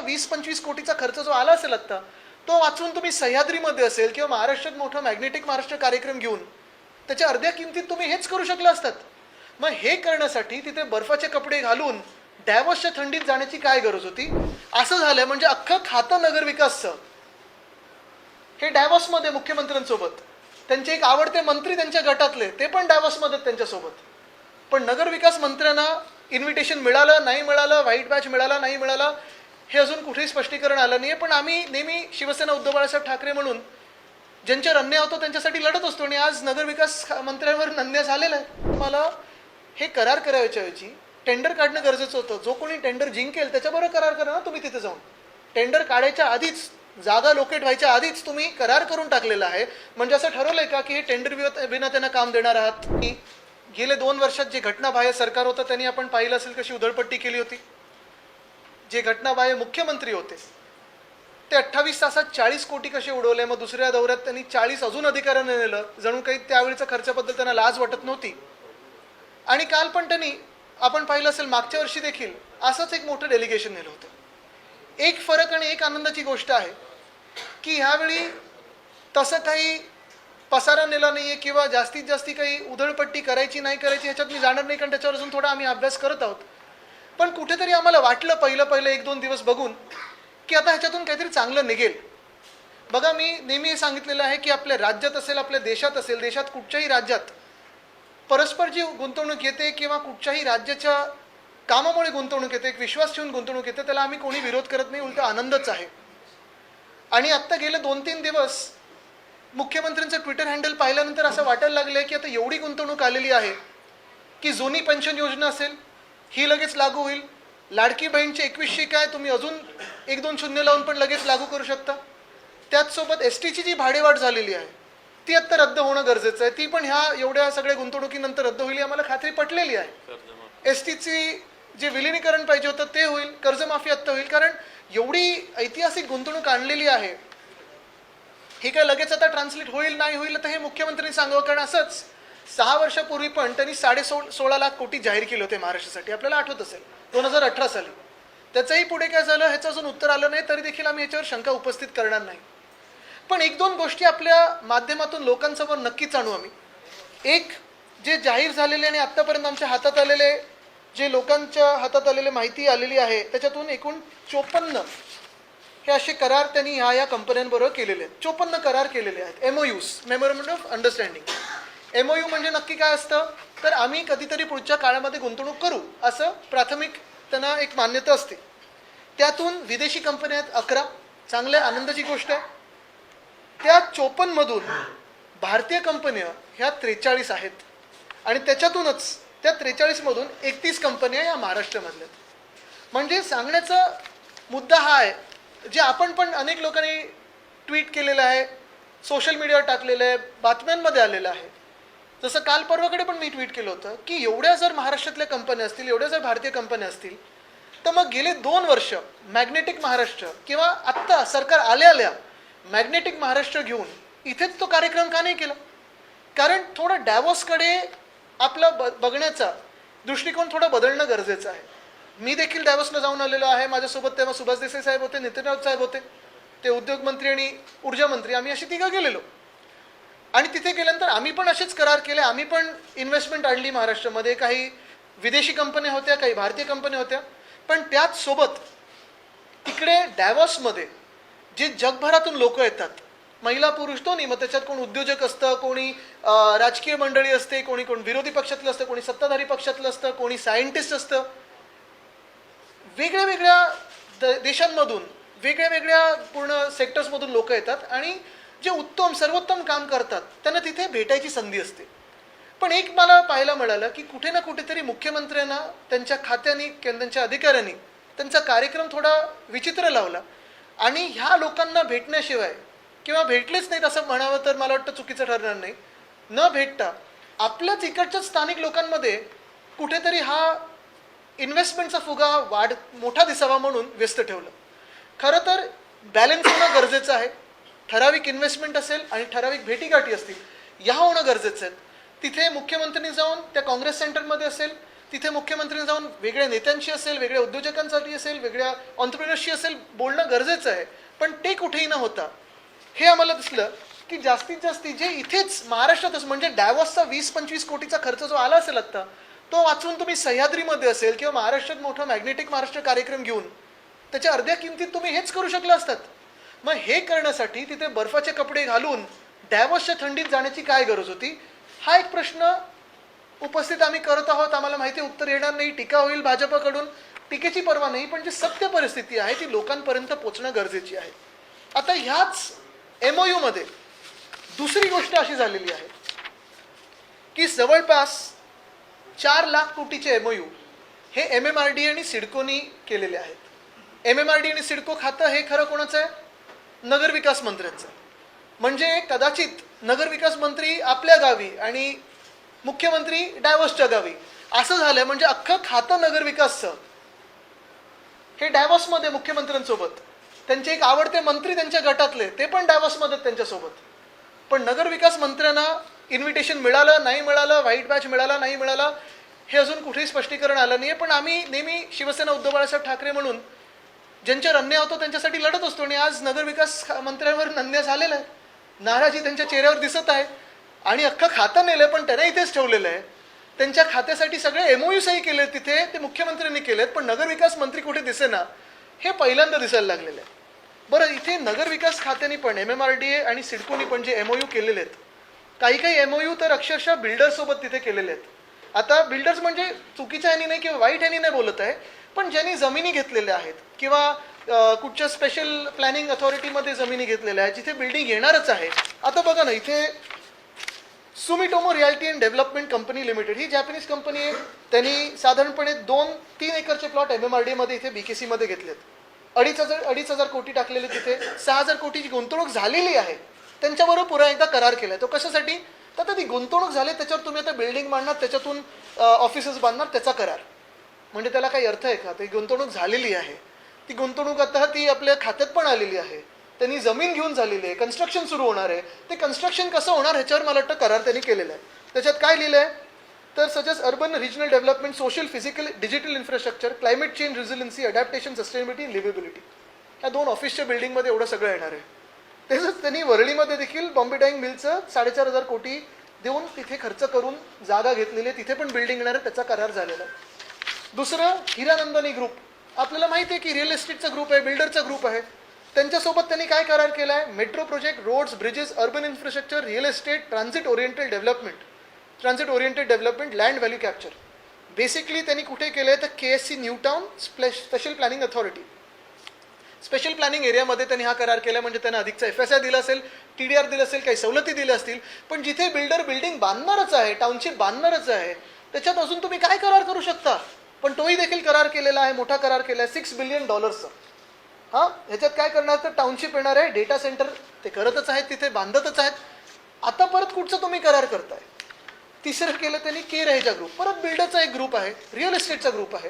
20-25 कोटीचा खर्च जो आला असेल आत्ता, तो वाचून तुम्ही सह्याद्रीमध्ये असेल किंवा महाराष्ट्रात मोठा मॅग्नेटिक महाराष्ट्र कार्यक्रम घेऊन त्याच्या अर्ध्या किमतीत तुम्ही हेच करू शकला असतात. मग हे करण्यासाठी तिथे बर्फाचे कपडे घालून डॅव्हसच्या थंडीत जाण्याची काय गरज होती? असं झालं म्हणजे अख्खं खातं नगरविकासचं हे डॅव्हसमध्ये मुख्यमंत्र्यांसोबत, त्यांचे एक आवडते मंत्री त्यांच्या गटातले ते पण डॅव्हसमध्ये त्यांच्यासोबत. पण नगरविकास मंत्र्यांना इन्व्हिटेशन मिळालं नाही मिळालं, व्हाईट बॅच मिळाला नाही मिळाला, हे अजून कुठेही स्पष्टीकरण आलं नाही. पण आम्ही नेहमी शिवसेना उद्धव बाळासाहेब ठाकरे म्हणून ज्यांच्यावर अन्याय होतो त्यांच्यासाठी लढत असतो आणि आज नगरविकास मंत्र्यांवर अन्याय झालेला आहे. मला हे करार करायच्या ऐवजी टेंडर काढणं गरजेचं होतं. जो कोणी टेंडर जिंकेल त्याच्याबरोबर करार करा ना तुम्ही. तिथे जाऊन टेंडर काढायच्या आधीच, जागा लोकेट व्हायच्या आधीच तुम्ही करार करून टाकलेला आहे. म्हणजे असं ठरवलंय का की हे टेंडर विना त्यांना काम देणार आहात? गेले 2 वर्षात जे घटनाबाह्य सरकार होतं त्यांनी आपण पाहिलं असेल कशी उधळपट्टी केली होती. जे घटनाबाह्य मुख्यमंत्री होते ते 28 तासात 40 कोटी कसे उडवले. मग दुसऱ्या दौऱ्यात त्यांनी 40 अजून अधिकाऱ्यांना नेलं. जणू काही त्यावेळीच्या खर्चाबद्दल त्यांना लाज वाटत नव्हती. आणि काल पण त्यांनी आपण पाहिलं असेल मागच्या वर्षी देखील असंच एक मोठं डेलिगेशन नेलं होतं. एक फरक आणि एक आनंदाची गोष्ट आहे की ह्यावेळी तसं काही पसारा नेला नाही आहे किंवा जास्तीत जास्त काही उधळपट्टी करायची नाही करायची ह्याच्यात मी जाणार नाही, कारण त्याच्यावर अजून थोडा आम्ही अभ्यास करत आहोत. पण कुठेतरी आम्हाला वाटलं पहिलं 1-2 दिवस बघून की आता ह्याच्यातून काहीतरी चांगलं निघेल. बघा, मी नेहमी सांगितलेलं आहे की आपल्या राज्यात असेल, आपल्या देशात असेल, देशात कुठच्याही राज्यात परस्पर जी गुंतवणूक येते किंवा कुठच्याही राज्याच्या कामामुळे गुंतवणूक येते, एक विश्वास ठेवून गुंतवणूक येते, त्याला आम्ही कोणी विरोध करत नाही, उलट आनंदच आहे. आणि आत्ता गेले 2-3 दिवस मुख्यमंत्र्यांचं ट्विटर हँडल पाहिल्यानंतर असं वाटायला लागलं की आता एवढी गुंतवणूक आलेली आहे की जुनी पेन्शन योजना असेल ही लगेच लागू होईल. लाडकी बहीणची 2100 काय तुम्ही अजून 1-2 शून्य लावून पण लगेच लागू करू शकता. त्याचसोबत STची जी भाडेवाढ झालेली आहे ती आत्ता रद्द होणं गरजेचं आहे. ती पण ह्या एवढ्या सगळ्या गुंतवणुकीनंतर रद्द होईल, आम्हाला खात्री पटलेली आहे. STची जे विलिनीकरण पाहिजे होतं ते होईल, कर्जमाफी आत्ता होईल, कारण एवढी ऐतिहासिक गुंतवणूक आणलेली आहे. हे काय लगेच आता ट्रान्सलेट होईल नाही होईल तर हे मुख्यमंत्र्यांनी सांगावं, कारण असंच 6 वर्षापूर्वी पण त्यांनी 16.5 लाख कोटी जाहीर केले होते महाराष्ट्रासाठी, आपल्याला आठवत असेल 2018 साली. त्याचंही पुढे काय झालं ह्याचं अजून उत्तर आलं नाही, तरी देखील आम्ही याच्यावर शंका उपस्थित करणार नाही. पण 1-2 गोष्टी आपल्या माध्यमातून लोकांसमोर नक्कीच आणू आम्ही. एक, जे जाहीर झालेले आणि आत्तापर्यंत आमच्या हातात आलेले, जे लोकांच्या हातात आलेले माहिती आलेली आहे त्याच्यातून एकूण 54 हे असे करार त्यांनी ह्या कंपन्यांबरोबर केलेले आहेत. 54 करार केलेले आहेत. MOUs, memorandum of understanding. MOU म्हणजे नक्की काय असतं, तर आम्ही कधीतरी पुढच्या काळामध्ये गुंतवणूक करू असं प्राथमिक त्यांना एक मान्यता असते. त्यातून विदेशी कंपन्या आहेत 11, चांगल्या आनंदाची गोष्ट आहे. त्या 54 मधून भारतीय कंपन्या ह्या 43 आहेत आणि त्याच्यातूनच त्या 43 मधून 31 कंपन्या या महाराष्ट्रामधल्या. म्हणजे सांगण्याचा मुद्दा हा आहे, जे आपण पण अनेक लोकांनी ट्विट केलेलं आहे, सोशल मीडियावर टाकलेलं आहे, बातम्यांमध्ये आलेलं आहे. जसं काल परवाकडे पण मी ट्विट केलं होतं की एवढ्या जर महाराष्ट्रातल्या कंपन्या असतील, एवढ्या जर भारतीय कंपन्या असतील, तर मग गेले 2 वर्ष मॅग्नेटिक महाराष्ट्र किंवा आत्ता सरकार आल्या मॅग्नेटिक महाराष्ट्र घेऊन इथेच तो कार्यक्रम का नाही केला? कारण थोडं डॅव्हसकडे आपला बघण्याचा दृष्टिकोन थोडा बदलणं गरजेचं आहे. मी देखील डॅव्हसला जाऊन आलेलो आहे. माझ्यासोबत तेव्हा सुभाष देसाई साहेब होते, नितीन राऊत साहेब होते, ते उद्योग मंत्री आणि ऊर्जा मंत्री, आम्ही अशी 3 गेलेलो. आणि तिथे गेल्यानंतर आम्ही पण असेच करार केले. आम्ही पण इन्व्हेस्टमेंट आणली महाराष्ट्रामध्ये. काही विदेशी कंपन्या होत्या, काही भारतीय कंपन्या होत्या. पण त्याच सोबत तिकडे डॅव्हसमध्ये जे जगभरातून लोक येतात, महिला पुरुष दोन्ही, मग त्याच्यात कोण उद्योजक असतं, कोणी राजकीय मंडळी असते, कोणी विरोधी पक्षातलं असतं, कोणी सत्ताधारी पक्षातलं असतं, कोणी सायंटिस्ट असतं. वेगळ्या देशांमधून वेगळ्या पूर्ण सेक्टर्समधून लोक येतात आणि जे उत्तम सर्वोत्तम काम करतात त्यांना तिथे भेटायची संधी असते. पण एक मला पाहायला मिळालं की कुठे ना कुठेतरी मुख्यमंत्र्यांना त्यांच्या खात्याने त्यांच्या अधिकाऱ्यांनी त्यांचा कार्यक्रम थोडा विचित्र लावला आणि ह्या लोकांना भेटण्याशिवाय किंवा भेटलेच नाहीत असं म्हणावं तर मला वाटतं चुकीचं ठरणार नाही, न भेटता आपल्याच इकडच्या स्थानिक लोकांमध्ये कुठेतरी हा इन्व्हेस्टमेंटचा फुगा मोठा दिसावा म्हणून व्यस्त ठेवलं. खरं तर बॅलन्स होणं गरजेचं आहे. ठराविक इन्व्हेस्टमेंट असेल आणि ठराविक भेटीगाठी असतील, ह्या होणं गरजेचं आहे. तिथे मुख्यमंत्र्यांनी जाऊन त्या काँग्रेस सेंटरमध्ये असेल तिथे मुख्यमंत्र्यांनी जाऊन वेगळ्या नेत्यांशी असेल, वेगळ्या उद्योजकांसाठी असेल, वेगळ्या ऑन्टरप्रिनर्सशी असेल बोलणं गरजेचं आहे. पण ते कुठेही न होता हे आम्हाला दिसलं की जास्तीत जास्त जे इथेच महाराष्ट्रातच म्हणजे डॅव्हॉसचा 20-25 कोटीचा खर्च जो आला असेल आत्ता, तो वाचून तुम्ही सह्याद्रीमध्ये असेल किंवा महाराष्ट्रात मोठा मॅग्नेटिक महाराष्ट्र कार्यक्रम घेऊन त्याच्या अर्ध्या किमतीत तुम्ही हेच करू शकला असतात. मग हे करण्यासाठी तिथे बर्फाचे कपडे घालून डॅव्हॉसच्या थंडीत जाण्याची काय गरज होती, हा एक प्रश्न उपस्थित आम्ही करत आहोत. आम्हाला माहिती उत्तर येणार नाही, टीका होईल भाजपकडून, टीकेची पर्वा नाही, पण जी सत्य परिस्थिती आहे ती लोकांपर्यंत पोहोचणं गरजेची आहे. आता ह्याच MOU मध्ये दुसरी गोष्ट अशी झालेली आहे की जवळपास 4 लाख कोटीचे MOU हे MMRDA आणि सिडकोनी केलेले आहेत. MMRDA आणि सिडको खातं हे खरं कोणाचं आहे? नगरविकास मंत्र्यांचं. म्हणजे कदाचित नगरविकास मंत्री आपल्या गावी आणि मुख्यमंत्री डॅव्हॉसच्या गावी असं झालंय. म्हणजे अख्खं खातं नगरविकासचं हे डॅव्हॉसमध्ये मुख्यमंत्र्यांसोबत, त्यांचे एक आवडते मंत्री त्यांच्या गटातले ते पण डॅव्हॉसमध्ये त्यांच्यासोबत. पण नगरविकास मंत्र्यांना इन्व्हिटेशन मिळालं नाही मिळालं, व्हाईट बॅच मिळाला नाही मिळाला, हे अजून कुठेही स्पष्टीकरण आलं नाही. पण आम्ही नेहमी शिवसेना उद्धव बाळासाहेब ठाकरे म्हणून ज्यांच्यावर अन्याय होतो त्यांच्यासाठी लढत असतो. आणि आज नगरविकास मंत्र्यांवर अन्याय झालेला आहे, नाराजी त्यांच्या चेहऱ्यावर दिसत आहे. आणि अख्खं खातं नेलंय पण त्यांना इथेच ठेवलेलं आहे. त्यांच्या खात्यासाठी सगळे MOU सही केले तिथे, ते मुख्यमंत्र्यांनी केलेत, पण नगरविकास मंत्री कुठे दिसेना, हे पहिल्यांदा दिसायला लागलेलं आहे. बरं, इथे नगरविकास खात्याने पण MMRDA आणि सिडकोनी पण जे MOU केलेले आहेत, काही MOU तर अक्षरशः बिल्डर्ससोबत तिथे केलेले आहेत. आता बिल्डर्स म्हणजे चुकीच्या ह्यानी नाही किंवा वाईट ह्यानी नाही बोलत आहे, पण ज्यांनी जमिनी घेतलेल्या आहेत किंवा कुठच्या स्पेशल प्लॅनिंग अथॉरिटीमध्ये जमिनी घेतलेल्या आहेत जिथे बिल्डिंग येणारच आहे. आता बघा ना, इथे Sumitomo realty and development company limited ही जॅपनीज कंपनी आहे. त्यांनी साधारणपणे 2-3 एकरचे प्लॉट MMRDA मध्ये इथे BKC मध्ये घेतलेत. 2,500 कोटी टाकलेले, तिथे 6,000 कोटीची गुंतवणूक झालेली आहे. त्यांच्याबरोबर पुन्हा एकदा करार केलाय. तो कशासाठी? तर आता ती गुंतवणूक झाली, त्याच्यावर तुम्ही आता बिल्डिंग बांधणार, त्याच्यातून ऑफिसेस बांधणार, त्याचा करार. म्हणजे त्याला काही अर्थ आहे का? ती गुंतवणूक झालेली आहे, ती गुंतवणूक आता ती आपल्या खात्यात पण आलेली आहे, त्यांनी जमीन घेऊन झालेली आहे, कन्स्ट्रक्शन सुरू होणार आहे. ते कन्स्ट्रक्शन कसं होणार ह्याच्यावर मला वाटतं करार त्यांनी केलेला आहे. त्याच्यात काय लिहिलं आहे तर suggest urban regional development, social physical digital infrastructure, climate change resiliency, adaptation, sustainability, liveability. या 2 ऑफिसच्या बिल्डिंगमध्ये एवढं सगळं येणार आहे. तसंच त्यांनी वरळीमध्ये देखील बॉम्बे डाईंग मिलचं 4,500 कोटी देऊन तिथे खर्च करून जागा घेतलेली आहे, तिथे पण बिल्डिंग येणार आहे, त्याचा करार झालेला आहे. दुसरं हिरानंदानी ग्रुप, आपल्याला माहिती आहे की रिअल इस्टेटचा ग्रुप आहे, बिल्डरचा ग्रुप आहे. त्यांच्यासोबत त्यांनी काय करार केला आहे? Metro project, roads, bridges, urban infrastructure, real estate, transit oriented development, land value capture. Basically त्यांनी कुठे केलं आहे तर KSC New Town special planning authority, special planning एरियामध्ये त्यांनी हा करार केला. म्हणजे त्यांना अधिकचा FSI दिला असेल, TDR दिलं असेल, काही सवलती दिल्या असतील. पण जिथे बिल्डर बिल्डिंग बांधणारच आहे, टाउनशिप बांधणारच आहे, त्याच्यात अजून तुम्ही काय करार करू शकता? पण तोही देखील करार केलेला आहे, मोठा करार केला आहे $6 बिलियन. हां, ह्याच्यात काय करणार तर टाउनशिप येणार आहे, डेटा सेंटर ते करतच आहेत, तिथे बांधतच आहेत. आता परत कुठचं तुम्ही करार करताय? तिसरं केलं त्यांनी रहेजा ग्रुप, परत बिल्डरचा एक ग्रुप आहे, रिअल इस्टेटचा ग्रुप आहे.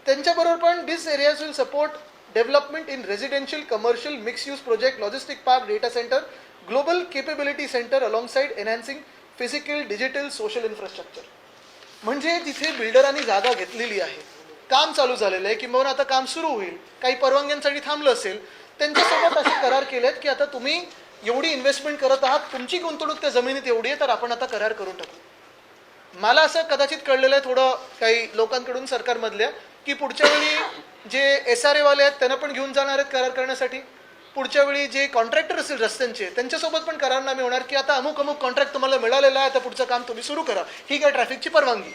त्यांच्याबरोबर पण this areas will support development in residential, commercial, mix use project, logistic park, data centre, global capability centre alongside enhancing physical, digital, social infrastructure. म्हणजे तिथे बिल्डरांनी जागा घेतलेली आहे, काम चालू झालेलं आहे, किंवा आता काम सुरू होईल, काही परवानग्यांसाठी थांबलं असेल, त्यांच्यासोबत असे करार केलेत की आता तुम्ही एवढी इन्व्हेस्टमेंट करत आहात, तुमची गुंतवणूक त्या जमिनीत एवढी आहे, तर आपण आता करार करून टाकू. मला असं कदाचित कळलेलं आहे थोडं काही लोकांकडून सरकारमधल्या की पुढच्या वेळी जे SRA वाले आहेत त्यांना पण घेऊन जाणार आहेत करार करण्यासाठी. पुढच्या वेळी जे कॉन्ट्रॅक्टर असेल रस्त्यांचे त्यांच्यासोबत पण करारनामे होणार की आता अमुक कॉन्ट्रॅक्ट तुम्हाला मिळालेला आहे, आता पुढचं काम तुम्ही सुरू करा, ही काय ट्रॅफिकची परवानगी.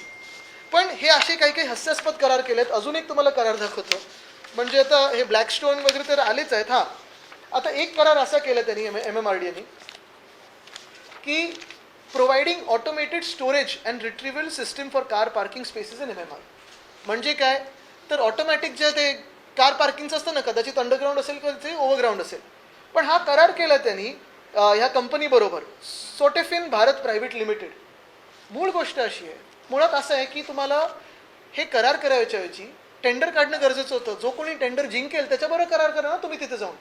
पण हे असे काही हास्यास्पद करार केलेत. अजून एक तुम्हाला करार दाखवतो. म्हणजे आता हे ब्लॅकस्टोन वगैरे तर आलेच आहेत. हां, आता एक करार असा केला त्यांनी MMRDAने की providing automated storage and retrieval system for car parking spaces in MMR. म्हणजे काय तर ऑटोमॅटिक जे ते कार पार्किंगचं असतं ना, कदाचित अंडरग्राऊंड असेल किंवा ते ओव्हरग्राऊंड असेल, पण हा करार केला त्यांनी ह्या कंपनीबरोबर, सोटेफिन भारत प्रायव्हेट लिमिटेड. मूळ गोष्ट अशी आहे, मुळात असं आहे की तुम्हाला हे करार करायच्या ऐवजी टेंडर काढणं गरजेचं होतं. जो कोणी टेंडर जिंकेल त्याच्याबरोबर करार करा ना तुम्ही. तिथे जाऊन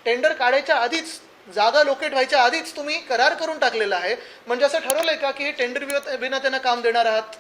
टेंडर काढायच्या आधीच, जागा लोकेट व्हायच्या आधीच तुम्ही करार करून टाकलेला आहे. म्हणजे असं ठरवलंय का की हे टेंडर विना त्यांना काम देणार आहात?